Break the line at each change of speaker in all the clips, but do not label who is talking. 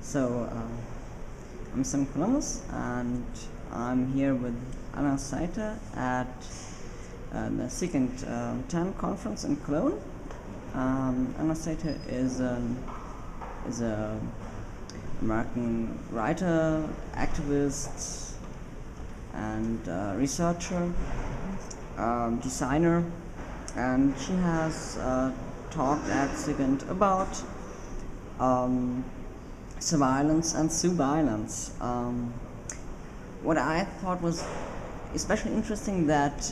So, I'm Sam Columbus, and I'm here with Eleanor Saitta at the second TAN conference in Cologne. Eleanor Saitta is a American writer, activist, and researcher, designer, and she has talked at SIGINT about surveillance and surveillance. What I thought was especially interesting that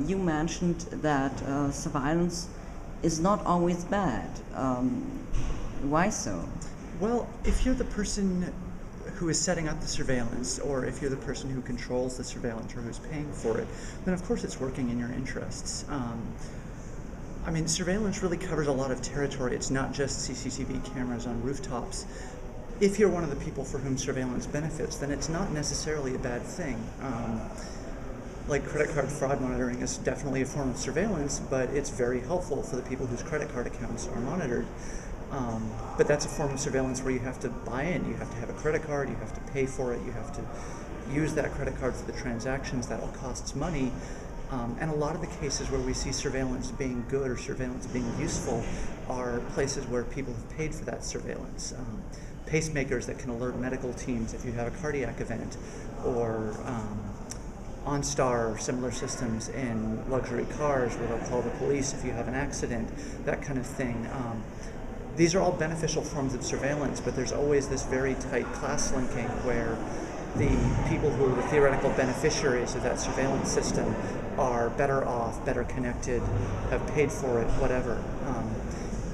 you mentioned that surveillance is not always bad. Why so?
Well, if you're the person who is setting up the surveillance, or if you're the person who controls the surveillance or who's paying for it, then of course it's working in your interests. I mean, surveillance really covers a lot of territory. It's not just CCTV cameras on rooftops. If you're one of the people for whom surveillance benefits, then it's not necessarily a bad thing. Like credit card fraud monitoring is definitely a form of surveillance, but it's very helpful for the people whose credit card accounts are monitored. But that's a form of surveillance where you have to buy in, you have to have a credit card, you have to pay for it, you have to use that credit card for the transactions, that all costs money. And a lot of the cases where we see surveillance being good or surveillance being useful are places where people have paid for that surveillance. Pacemakers that can alert medical teams if you have a cardiac event, or OnStar or similar systems in luxury cars where they'll call the police if you have an accident, that kind of thing. These are all beneficial forms of surveillance, but there's always this very tight class linking where the people who are the theoretical beneficiaries of that surveillance system are better off, better connected, have paid for it, whatever.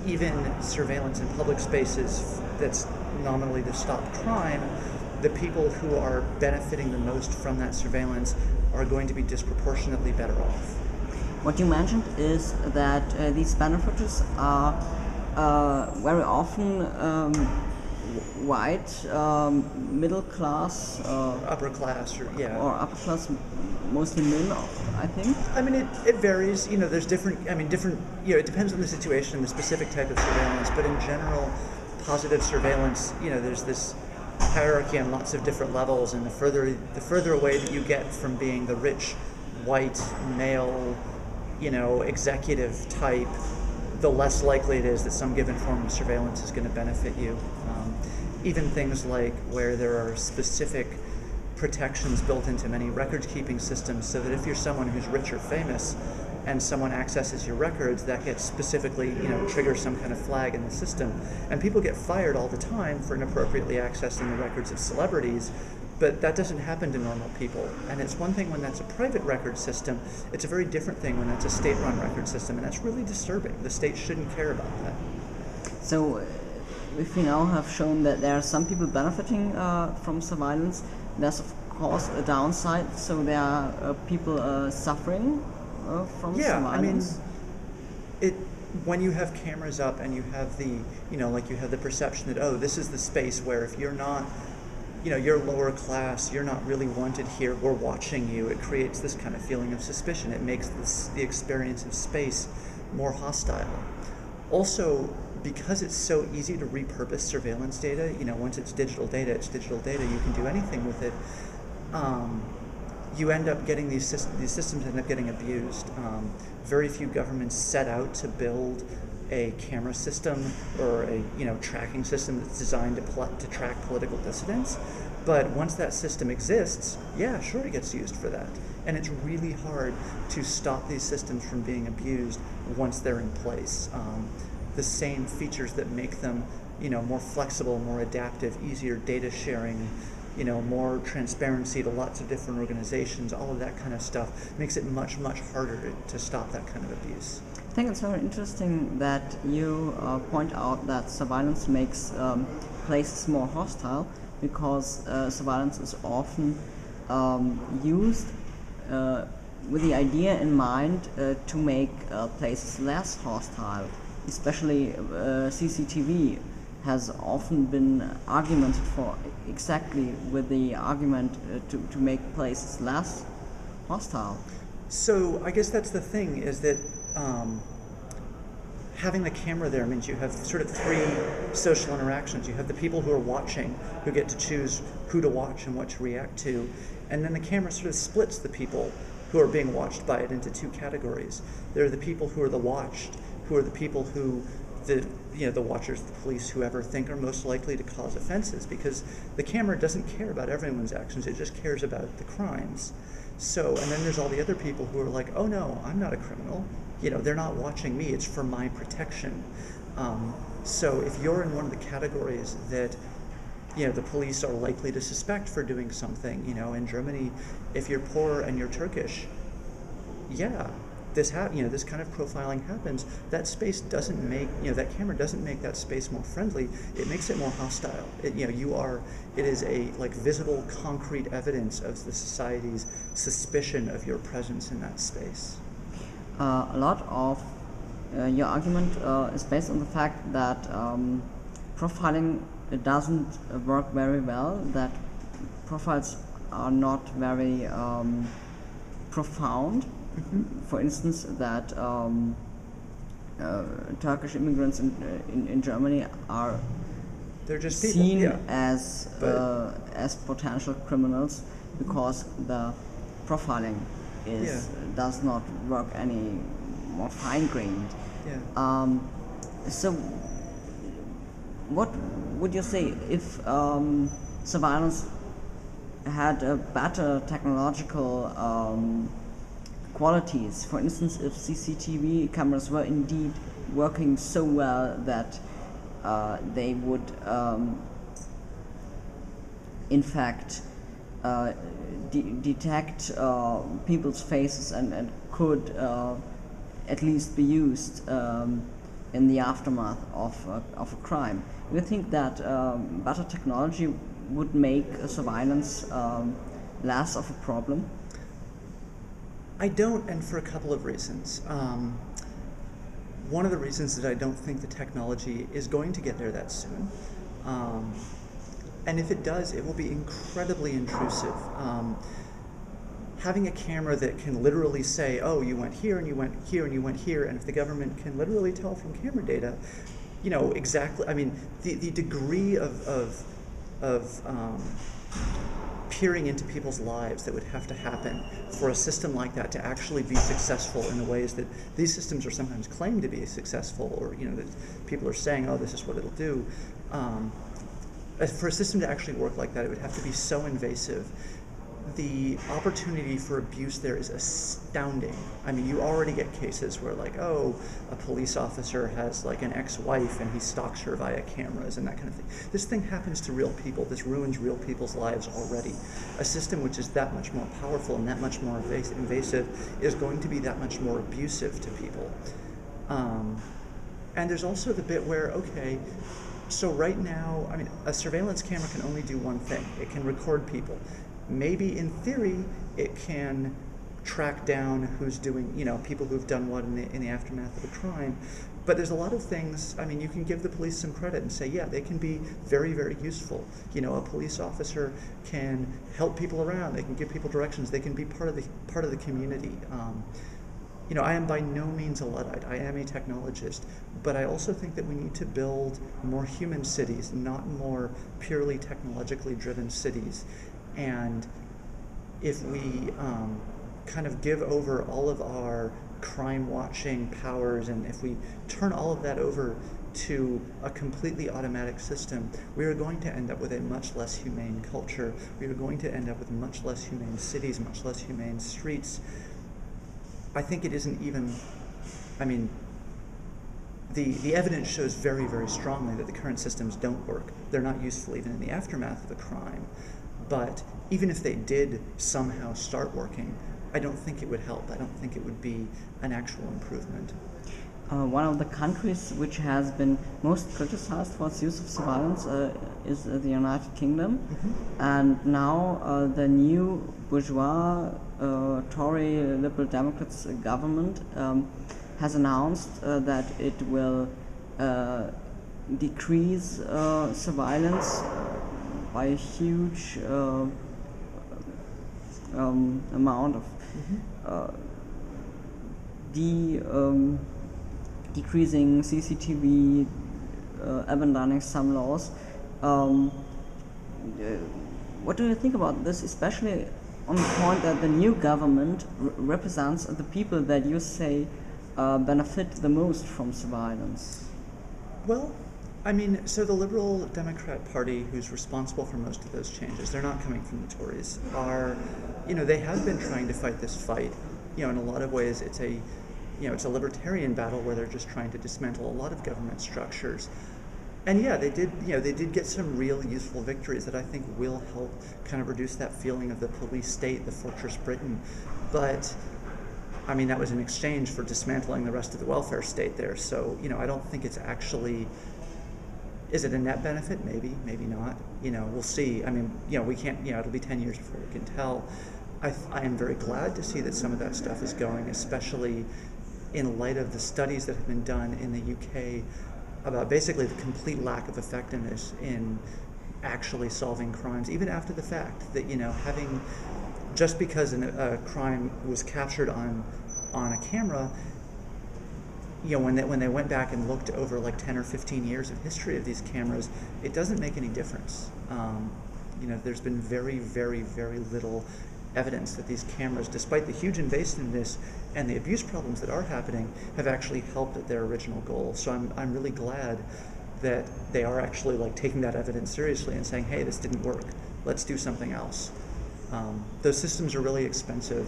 Even surveillance in public spaces that's nominally to stop crime, the people who are benefiting the most from that surveillance are going to be disproportionately better off.
What you mentioned is that these benefits are very often white, middle class,
upper class, or
upper class, mostly men, I think.
I mean, it varies. You know, there's different. You know, it depends on the situation and the specific type of surveillance. But in general, positive surveillance, you know, there's this hierarchy on lots of different levels, and the further away that you get from being the rich, white, male, you know, executive type, the less likely it is that some given form of surveillance is going to benefit you. Even things like where there are specific protections built into many record-keeping systems, so that if you're someone who's rich or famous and someone accesses your records, that gets specifically, you know, triggers some kind of flag in the system. And people get fired all the time for inappropriately accessing the records of celebrities, but that doesn't happen to normal people. And it's one thing when that's a private record system, it's a very different thing when that's a state-run record system, and that's really disturbing. The state shouldn't care about that.
So, if we now have shown that there are some people benefiting from surveillance, there's of course a downside, so there are people suffering from surveillance.
I mean, when you have cameras up and you have the, you know, like you have the perception that, oh, this is the space where if you're not, you know, you're lower class, you're not really wanted here, we're watching you, it creates this kind of feeling of suspicion. It makes the experience of space more hostile. Also, because it's so easy to repurpose surveillance data, you know, once it's digital data, you can do anything with it. You end up getting these systems end up getting abused. Very few governments set out to build a camera system or a, you know, tracking system that's designed to track political dissidents. But once that system exists, yeah, sure, it gets used for that. And it's really hard to stop these systems from being abused once they're in place. The same features that make them, you know, more flexible, more adaptive, easier data sharing, you know, more transparency to lots of different organizations, all of that kind of stuff makes it much, much harder to stop that kind of abuse.
I think it's very interesting that you point out that surveillance makes places more hostile, because surveillance is often used with the idea in mind to make places less hostile. Especially CCTV has often been argumented for exactly with the argument to make places less hostile.
So I guess that's the thing, is that having the camera there means you have sort of three social interactions. You have the people who are watching, who get to choose who to watch and what to react to, and then the camera sort of splits the people who are being watched by it into two categories. There are the people who are the watched, who are the people who the watchers, the police, whoever, think are most likely to cause offenses, because the camera doesn't care about everyone's actions, it just cares about the crimes. So, and then there's all the other people who are like, oh no, I'm not a criminal. They're not watching me, it's for my protection. So if you're in one of the categories that the police are likely to suspect for doing something, in Germany, if you're poor and you're Turkish, this kind of profiling happens. That space doesn't make, that camera doesn't make that space more friendly. It makes it more hostile. It is a visible, concrete evidence of the society's suspicion of your presence in that space.
A lot of your argument is based on the fact that profiling doesn't work very well, that profiles are not very profound. For instance, that Turkish immigrants in Germany are
just people,
seen as potential criminals because the profiling does not work any more fine-grained. So, what would you say if surveillance had a better technological qualities? For instance, if CCTV cameras were indeed working so well that they would in fact detect people's faces and could at least be used in the aftermath of a crime. Do you think that better technology would make surveillance less of a problem?
I don't, and for a couple of reasons. One of the reasons that I don't think the technology is going to get there that soon. And if it does, it will be incredibly intrusive. Having a camera that can literally say, oh, you went here and you went here and you went here, and if the government can literally tell from camera data, exactly, I mean, the degree of peering into people's lives that would have to happen for a system like that to actually be successful in the ways that these systems are sometimes claimed to be successful, or that people are saying, oh, this is what it'll do. For a system to actually work like that, it would have to be so invasive. The opportunity for abuse there is astounding. I mean, you already get cases where a police officer has an ex-wife and he stalks her via cameras and that kind of thing. This thing happens to real people. This ruins real people's lives already. A system which is that much more powerful and that much more invasive is going to be that much more abusive to people. And there's also the bit where, okay, so right now, I mean, a surveillance camera can only do one thing. It can record people. Maybe in theory, it can track down who's doing, people who've done what in the aftermath of a crime. But there's a lot of things, I mean, you can give the police some credit and say, yeah, they can be very, very useful. A police officer can help people around. They can give people directions. They can be part of the community. I am by no means a Luddite. I am a technologist, but I also think that we need to build more human cities, not more purely technologically driven cities. And if we kind of give over all of our crime-watching powers, and if we turn all of that over to a completely automatic system, we are going to end up with a much less humane culture. We are going to end up with much less humane cities, much less humane streets. I think it isn't even, I mean, the evidence shows very, very strongly that the current systems don't work. They're not useful even in the aftermath of a crime. But even if they did somehow start working, I don't think it would help. I don't think it would be an actual improvement.
One of the countries which has been most criticized for its use of surveillance is the United Kingdom. And now the new bourgeois Tory Liberal Democrats government has announced that it will decrease surveillance by a huge amount of decreasing CCTV, abandoning some laws. Um, what do you think about this, especially on the point that the new government represents the people that you say benefit the most from surveillance?
Well, I mean, so the Liberal Democrat Party, who's responsible for most of those changes, they're not coming from the Tories, are, they have been trying to fight this fight. In a lot of ways, it's a libertarian battle where they're just trying to dismantle a lot of government structures. And yeah, they did get some real useful victories that I think will help kind of reduce that feeling of the police state, the Fortress Britain. But I mean, that was in exchange for dismantling the rest of the welfare state there. So, I don't think it's actually, is it a net benefit? Maybe, maybe not. We'll see. I mean, we can't, it'll be 10 years before we can tell. I am very glad to see that some of that stuff is going, especially in light of the studies that have been done in the UK about basically the complete lack of effectiveness in actually solving crimes, even after the fact. That having, just because a crime was captured on a camera, when they went back and looked over like 10 or 15 years of history of these cameras, it doesn't make any difference. There's been very, very, very little evidence that these cameras, despite the huge invasiveness and the abuse problems that are happening, have actually helped at their original goal. So I'm really glad that they are actually like taking that evidence seriously and saying, hey, this didn't work, let's do something else. Those systems are really expensive.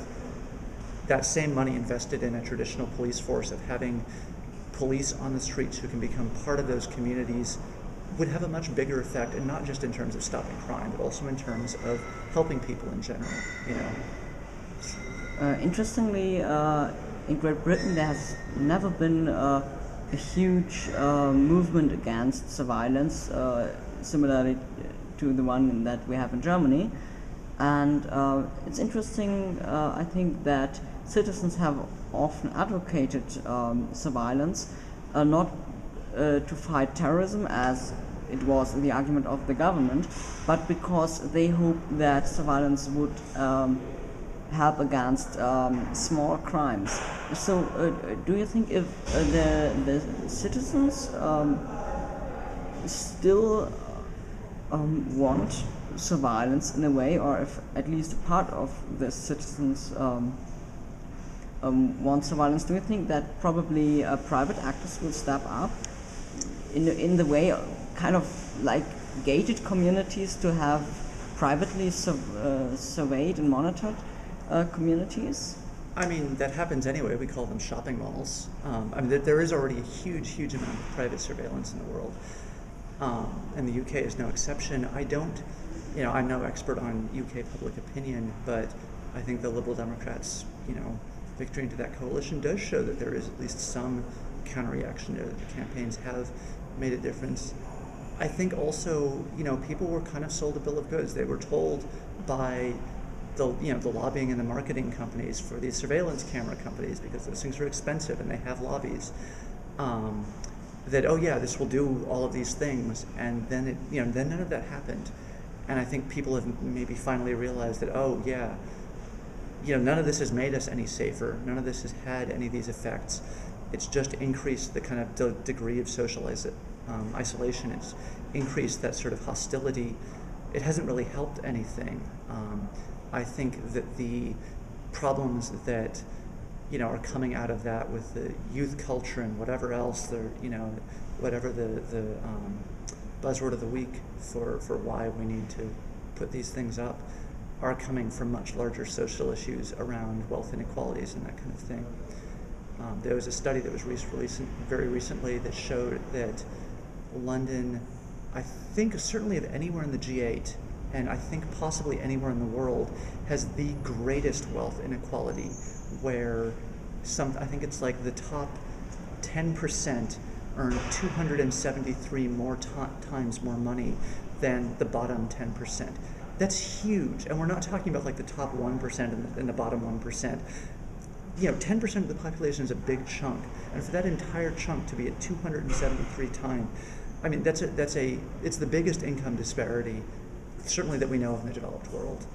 That same money invested in a traditional police force, of having police on the streets who can become part of those communities, would have a much bigger effect, and not just in terms of stopping crime, but also in terms of helping people in general.
Interestingly, in Great Britain, there has never been a huge movement against surveillance, similarly to the one that we have in Germany. And it's interesting, I think, that citizens have often advocated surveillance, not to fight terrorism, as it was the argument of the government, but because they hope that surveillance would help against small crimes. So do you think if the citizens still want surveillance in a way, or if at least a part of the citizens want surveillance, do you think that probably private actors will step up in the way, kind of like gated communities, to have privately surveyed and monitored communities?
I mean, that happens anyway. We call them shopping malls. There is already a huge, huge amount of private surveillance in the world, and the UK is no exception. I'm no expert on UK public opinion, but I think the Liberal Democrats, victory into that coalition does show that there is at least some counter-reaction there, that the campaigns have made a difference. I think also, people were kind of sold a bill of goods. They were told by the lobbying and the marketing companies for these surveillance camera companies, because those things are expensive and they have lobbies, that, oh yeah, this will do all of these things, and then then none of that happened. And I think people have maybe finally realized that, oh yeah, none of this has made us any safer. None of this has had any of these effects. It's just increased the kind of degree of social isolation. It's increased that sort of hostility. It hasn't really helped anything. I think that the problems that are coming out of that, with the youth culture and whatever else, whatever the buzzword of the week for why we need to put these things up, are coming from much larger social issues around wealth inequalities and that kind of thing. There was a study that was released very recently that showed that London, I think certainly of anywhere in the G8, and I think possibly anywhere in the world, has the greatest wealth inequality, where I think it's like the top 10% earn 273 more times more money than the bottom 10%. That's huge, and we're not talking about like the top 1% and the bottom 1%. 10% of the population is a big chunk, and for that entire chunk to be at 273 times, I mean, it's the biggest income disparity, certainly that we know of in the developed world.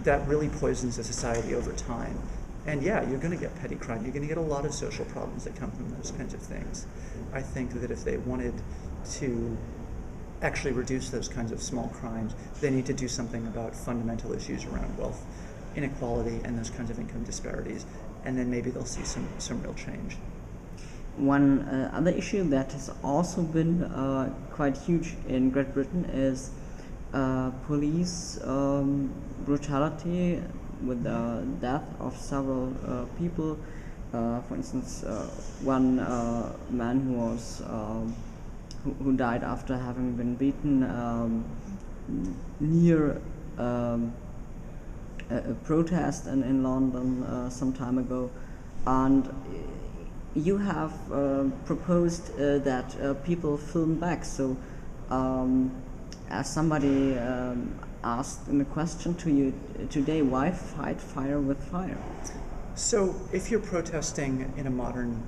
That really poisons a society over time. And yeah, you're going to get petty crime. You're going to get a lot of social problems that come from those kinds of things. I think that if they wanted to actually reduce those kinds of small crimes, they need to do something about fundamental issues around wealth inequality and those kinds of income disparities, and then maybe they'll see some real change.
One other issue that has also been quite huge in Great Britain is police brutality with the death of several people. For instance, one man who was who died after having been beaten near a protest in London some time ago, and you have proposed that people film back. So, as somebody asked in a question to you today, why fight fire with fire?
So, if you're protesting in a modern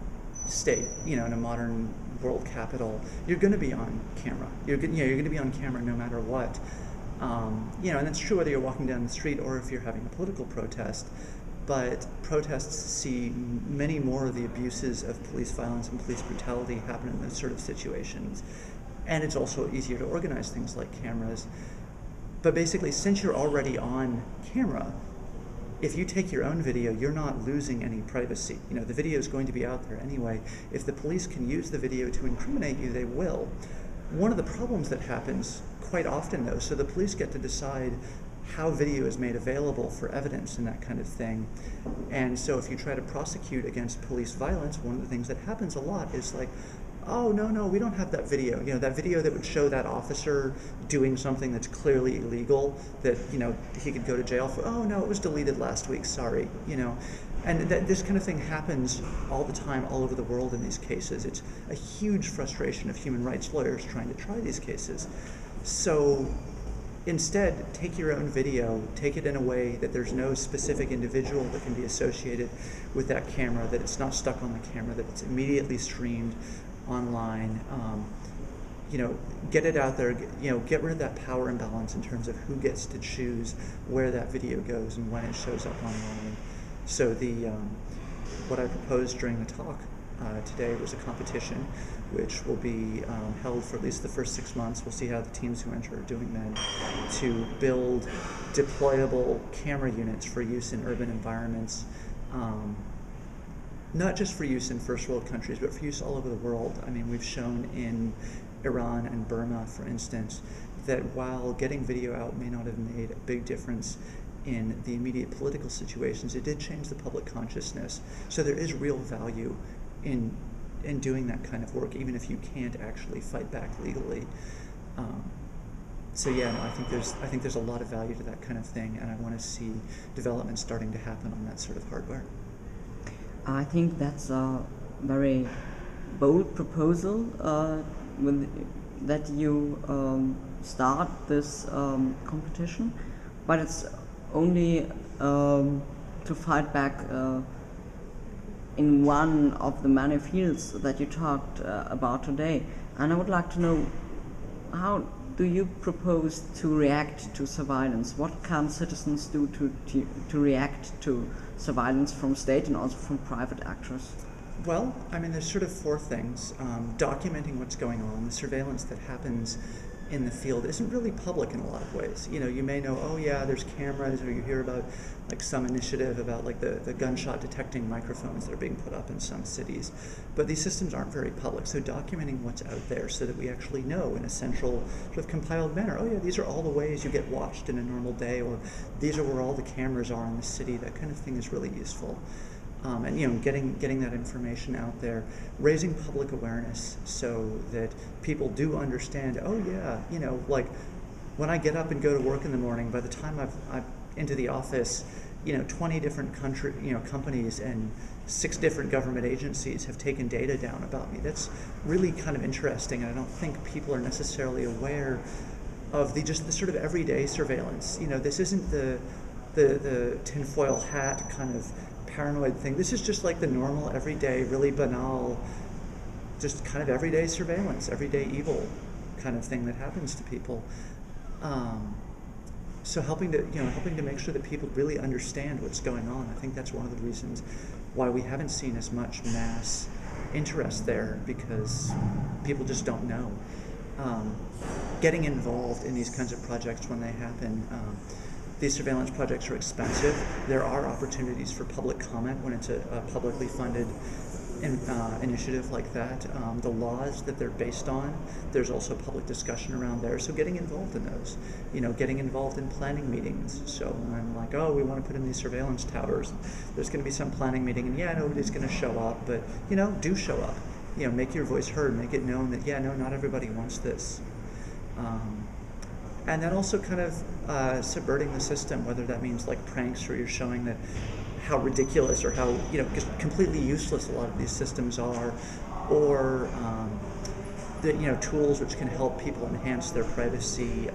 state, in a modern world capital, you're going to be on camera. You're going to be on camera no matter what. And that's true whether you're walking down the street or if you're having a political protest. But protests see many more of the abuses of police violence and police brutality happen in those sort of situations. And it's also easier to organize things like cameras. But basically, since you're already on camera, if you take your own video, you're not losing any privacy. The video is going to be out there anyway. If the police can use the video to incriminate you, they will. One of the problems that happens quite often, though, so the police get to decide how video is made available for evidence and that kind of thing. And so if you try to prosecute against police violence, one of the things that happens a lot is like, oh, no, we don't have that video. That video that would show that officer doing something that's clearly illegal, that, he could go to jail for, oh, no, it was deleted last week, sorry, And this kind of thing happens all the time, all over the world in these cases. It's a huge frustration of human rights lawyers trying to try these cases. So instead, take your own video, take it in a way that there's no specific individual that can be associated with that camera, that it's not stuck on the camera, that it's immediately streamed online. Get it out there, get rid of that power imbalance in terms of who gets to choose where that video goes and when it shows up online. So what I proposed during the talk today was a competition which will be held for at least the first 6 months. We'll see how the teams who enter are doing then, to build deployable camera units for use in urban environments, not just for use in first world countries, but for use all over the world. I mean, we've shown in Iran and Burma, for instance, that while getting video out may not have made a big difference in the immediate political situations, it did change the public consciousness. So there is real value in doing that kind of work, even if you can't actually fight back legally. I think there's a lot of value to that kind of thing, and I want to see development starting to happen on that sort of hardware.
I think that's a very bold proposal that you start this competition, but it's only to fight back in one of the many fields that you talked about today. And I would like to know, how do you propose to react to surveillance? What can citizens do to react to surveillance from state and also from private actors?
Well, there's sort of four things. Documenting what's going on. The surveillance that happens in the field isn't really public in a lot of ways. You may know, oh yeah, there's cameras, or you hear about like some initiative about like the gunshot detecting microphones that are being put up in some cities. But these systems aren't very public, so documenting what's out there so that we actually know in a central sort of compiled manner, oh yeah, these are all the ways you get watched in a normal day, or these are where all the cameras are in the city. That kind of thing is really useful. And getting that information out there, raising public awareness so that people do understand, oh yeah, like when I get up and go to work in the morning, by the time I've into the office, 20 different companies and 6 different government agencies have taken data down about me. That's really kind of interesting, and I don't think people are necessarily aware of the sort of everyday surveillance. This isn't the tinfoil hat kind of paranoid thing. This is just like the normal, everyday, really banal, just kind of everyday surveillance, everyday evil kind of thing that happens to people. So helping to make sure that people really understand what's going on. I think that's one of the reasons why we haven't seen as much mass interest there, because people just don't know. Getting involved in these kinds of projects when they happen. These surveillance projects are expensive. There are opportunities for public comment when it's a publicly funded initiative like that. The laws that they're based on, there's also public discussion around there. So getting involved in those, getting involved in planning meetings. So when I'm like, oh, we want to put in these surveillance towers, there's going to be some planning meeting, and nobody's going to show up, but do show up. Make your voice heard, make it known that not everybody wants this. And then also kind of subverting the system, whether that means like pranks, where you're showing that how ridiculous or how just completely useless a lot of these systems are, or the tools which can help people enhance their privacy.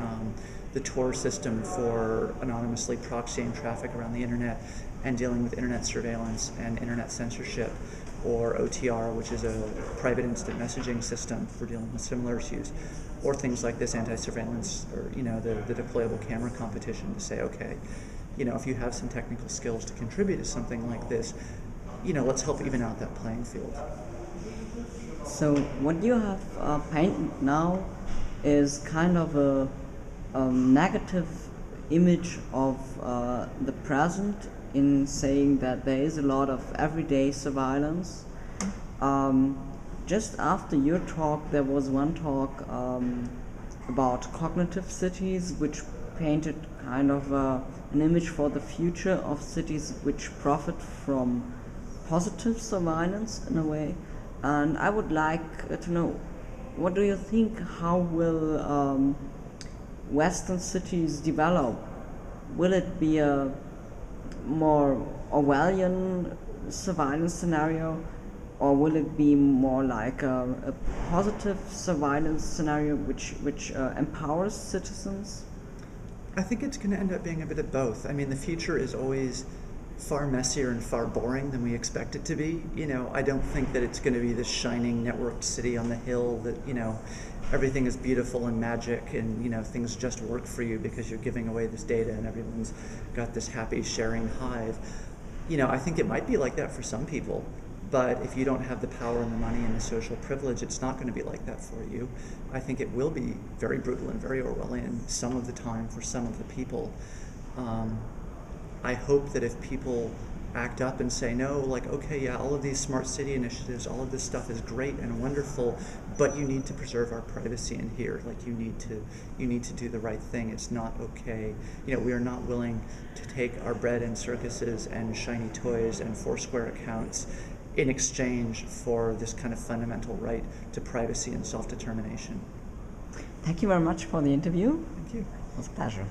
The Tor system for anonymously proxying traffic around the internet and dealing with internet surveillance and internet censorship, or OTR, which is a private instant messaging system for dealing with similar issues, or things like this anti-surveillance, or the deployable camera competition, to say, okay, if you have some technical skills to contribute to something like this, let's help even out that playing field.
So what you have painted now is kind of a negative image of the present, in saying that there is a lot of everyday surveillance. Just after your talk, there was one talk about cognitive cities, which painted kind of an image for the future of cities which profit from positive surveillance in a way. And I would like to know, what do you think, how will Western cities develop? Will it be a more Orwellian surveillance scenario, or will it be more like a positive surveillance scenario which empowers citizens?
I think it's going to end up being a bit of both. I mean, the future is always far messier and far boring than we expect it to be. I don't think that it's going to be this shining networked city on the hill that, everything is beautiful and magic, and things just work for you because you're giving away this data and everyone's got this happy sharing hive. I think it might be like that for some people, but if you don't have the power and the money and the social privilege, it's not going to be like that for you. I think it will be very brutal and very Orwellian some of the time for some of the people. I hope that if people act up and say, no, like, okay, yeah, all of these smart city initiatives, all of this stuff is great and wonderful, but you need to preserve our privacy in here. Like, you need to do the right thing. It's not okay. We are not willing to take our bread and circuses and shiny toys and Foursquare accounts in exchange for this kind of fundamental right to privacy and self-determination.
Thank you very much for the interview.
Thank you.
It was a pleasure.